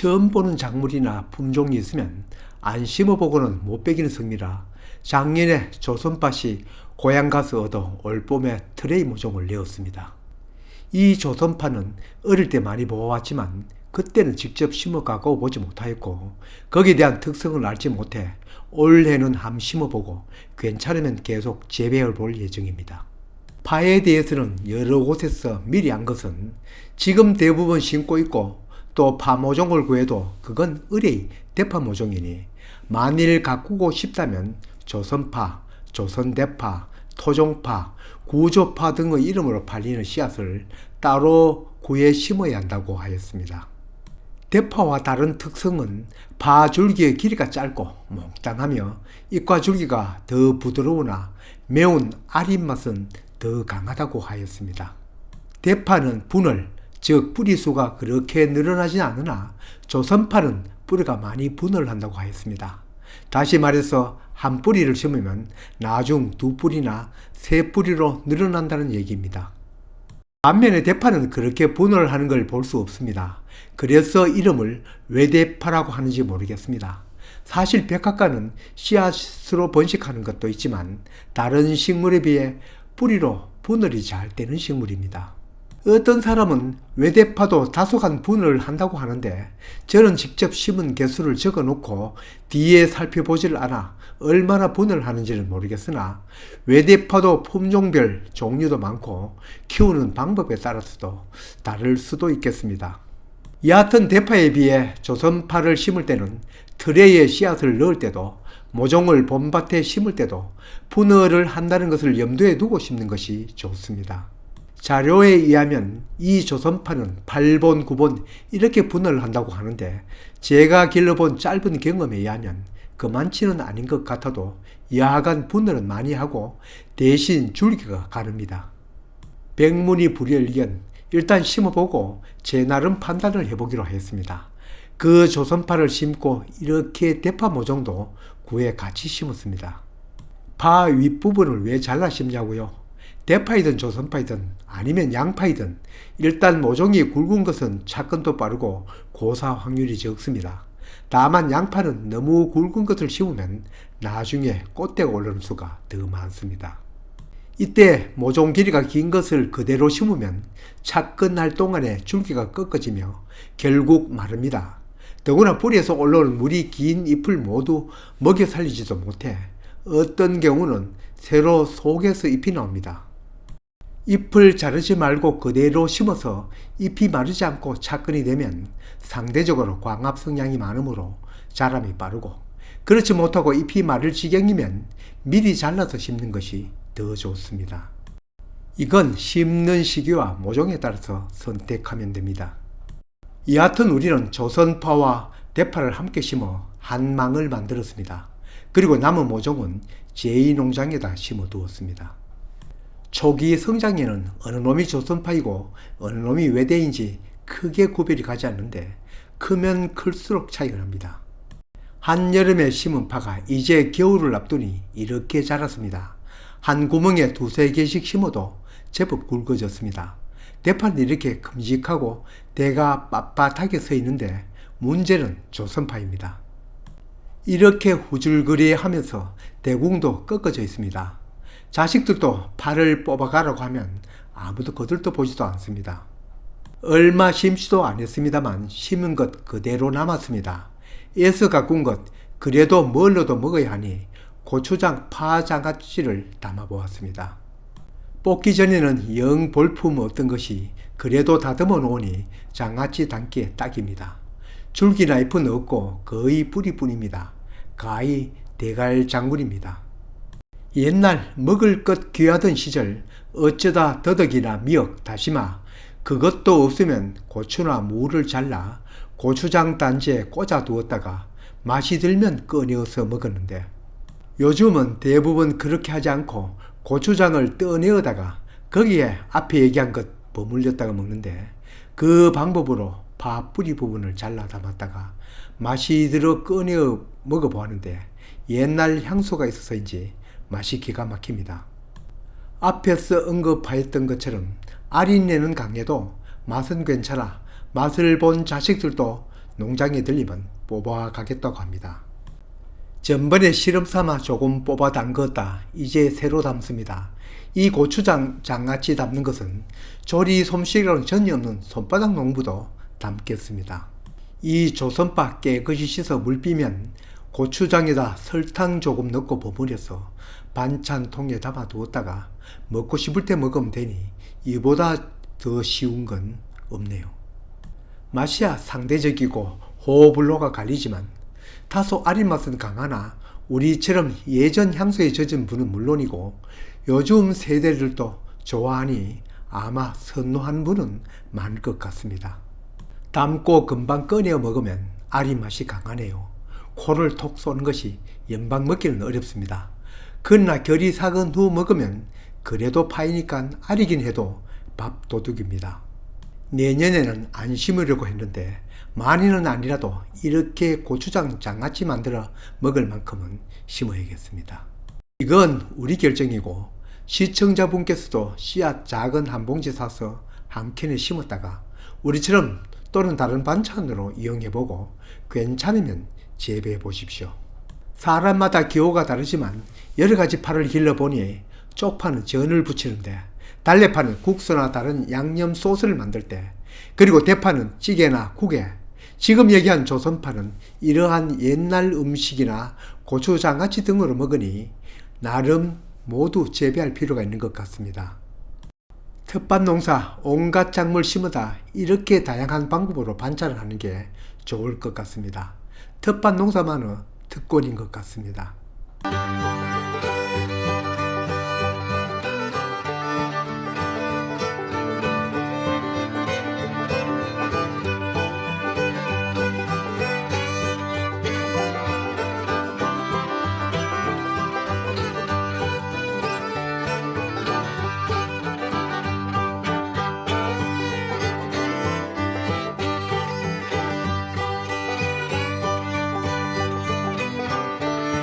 처음 보는 작물이나 품종이 있으면 안 심어보고는 못 베기는 성미라 작년에 조선팥이 고향 가서 얻어 올봄에 트레이 모종을 내었습니다. 이 조선파는 어릴 때 많이 보아왔지만 그때는 직접 심어 가까워 보지 못하였고 거기에 대한 특성을 알지 못해 올해는 함 심어보고 괜찮으면 계속 재배해 볼 예정입니다. 파에 대해서는 여러 곳에서 미리 안 것은 지금 대부분 심고 있고 또 파 모종을 구해도 그건 의뢰의 대파 모종이니 만일 가꾸고 싶다면 조선파, 조선대파, 토종파, 구조파 등의 이름으로 팔리는 씨앗을 따로 구해 심어야 한다고 하였습니다. 대파와 다른 특성은 파 줄기의 길이가 짧고 몽땅하며 잎과 줄기가 더 부드러우나 매운 알인 맛은 더 강하다고 하였습니다. 대파는 분을, 즉 뿌리수가 그렇게 늘어나지 않으나 조선파는 뿌리가 많이 분을 한다고 하였습니다. 다시 말해서 한 뿌리를 심으면 나중 두 뿌리나 세 뿌리로 늘어난다는 얘기입니다. 반면에 대파는 그렇게 분을 하는 걸 볼 수 없습니다. 그래서 이름을 왜 대파라고 하는지 모르겠습니다. 사실 백합과는 씨앗으로 번식하는 것도 있지만 다른 식물에 비해 뿌리로 분할이 잘 되는 식물입니다. 어떤 사람은 외대파도 다소간 분을 한다고 하는데 저는 직접 심은 개수를 적어 놓고 뒤에 살펴보질 않아 얼마나 분을 하는지는 모르겠으나 외대파도 품종별 종류도 많고 키우는 방법에 따라서도 다를 수도 있겠습니다. 얕은 대파에 비해 조선파를 심을 때는 트레이에 씨앗을 넣을 때도 모종을 봄밭에 심을 때도 분할을 한다는 것을 염두에 두고 심는 것이 좋습니다. 자료에 의하면 이 조선파는 8본, 9본 이렇게 분할을 한다고 하는데 제가 길러본 짧은 경험에 의하면 그만치는 아닌 것 같아도 야간 분할은 많이 하고 대신 줄기가 가릅니다. 백문이 불여일견 일단 심어보고 제 나름 판단을 해보기로 했습니다. 그 조선파를 심고 이렇게 대파 모종도 구해 같이 심었습니다. 파 윗부분을 왜 잘라 심냐고요? 대파이든 조선파이든 아니면 양파이든 일단 모종이 굵은 것은 착근도 빠르고 고사 확률이 적습니다. 다만 양파는 너무 굵은 것을 심으면 나중에 꽃대가 오르는 수가 더 많습니다. 이때 모종 길이가 긴 것을 그대로 심으면 착근할 동안에 줄기가 꺾어지며 결국 마릅니다. 더구나 뿌리에서 올라오는 물이 긴 잎을 모두 먹여 살리지도 못해 어떤 경우는 새로 속에서 잎이 나옵니다. 잎을 자르지 말고 그대로 심어서 잎이 마르지 않고 착근이 되면 상대적으로 광합 성량이 많으므로 자람이 빠르고 그렇지 못하고 잎이 마를 지경이면 미리 잘라서 심는 것이 더 좋습니다. 이건 심는 시기와 모종에 따라서 선택하면 됩니다. 여하튼 우리는 조선파와 대파를 함께 심어 한 망을 만들었습니다. 그리고 남은 모종은 제2농장에다 심어 두었습니다. 초기 성장에는 어느 놈이 조선파이고 어느 놈이 외대인지 크게 구별이 가지 않는데 크면 클수록 차이가 납니다. 한여름에 심은 파가 이제 겨울을 앞두니 이렇게 자랐습니다. 한 구멍에 두세 개씩 심어도 제법 굵어졌습니다. 대파는 이렇게 큼직하고 대가 빳빳하게 서 있는데 문제는 조선파입니다. 이렇게 후줄거리 하면서 대궁도 꺾어져 있습니다. 자식들도 파를 뽑아가라고 하면 아무도 거들떠 보지도 않습니다. 얼마 심지도 않았습니다만 심은 것 그대로 남았습니다. 애써 가꾼 것 그래도 뭘로도 먹어야 하니 고추장 파장아찌를 담아보았습니다. 뽑기 전에는 영 볼품 없던 것이 그래도 다듬어 놓으니 장아찌 담기에 딱입니다. 줄기나 잎은 없고 거의 뿌리뿐입니다. 가히 대갈 작물입니다. 옛날 먹을 것 귀하던 시절 어쩌다 더덕이나 미역, 다시마 그것도 없으면 고추나 무를 잘라 고추장 단지에 꽂아 두었다가 맛이 들면 꺼내어서 먹었는데 요즘은 대부분 그렇게 하지 않고 고추장을 떠내어다가 거기에 앞에 얘기한 것 버물렸다가 먹는데 그 방법으로 파 뿌리 부분을 잘라 담았다가 맛이 들어 꺼내어 먹어보았는데 옛날 향수가 있어서인지 맛이 기가 막힙니다. 앞에서 언급하였던 것처럼 알인내는 강해도 맛은 괜찮아 맛을 본 자식들도 농장에 들리면 뽑아 가겠다고 합니다. 전번에 실험 삼아 조금 뽑아 담궜다 이제 새로 담습니다. 이 고추장 장아찌 담는 것은 조리 솜씨로는 전혀 없는 손바닥 농부도 담겠습니다. 이 조선바 깨끗이 씻어 물 빼면 고추장에다 설탕 조금 넣고 버무려서 반찬통에 담아 두었다가 먹고 싶을 때 먹으면 되니 이보다 더 쉬운 건 없네요. 맛이야 상대적이고 호불호가 갈리지만 다소 아린 맛은 강하나 우리처럼 예전 향수에 젖은 분은 물론이고 요즘 세대들도 좋아하니 아마 선호하는 분은 많을 것 같습니다. 담고 금방 꺼내 먹으면 아린 맛이 강하네요. 코를 톡 쏘는 것이 연방 먹기는 어렵습니다. 그러나 결이 삭은 후 먹으면 그래도 파이니까 아리긴 해도 밥도둑입니다. 내년에는 안 심으려고 했는데 많이는 아니라도 이렇게 고추장 장아찌 만들어 먹을 만큼은 심어야겠습니다. 이건 우리 결정이고 시청자분께서도 씨앗 작은 한 봉지 사서 한 캔에 심었다가 우리처럼 또는 다른 반찬으로 이용해보고 괜찮으면 재배해 보십시오. 사람마다 기호가 다르지만 여러가지 파를 길러보니 쪽파는 전을 부치는데 달래파는 국수나 다른 양념 소스를 만들 때 그리고 대파는 찌개나 국에 지금 얘기한 조선파는 이러한 옛날 음식이나 고추장아찌 등으로 먹으니 나름 모두 재배할 필요가 있는 것 같습니다. 텃밭 농사 온갖 작물 심으다 이렇게 다양한 방법으로 반찬을 하는 게 좋을 것 같습니다. 텃밭 농사만은 특권인 것 같습니다.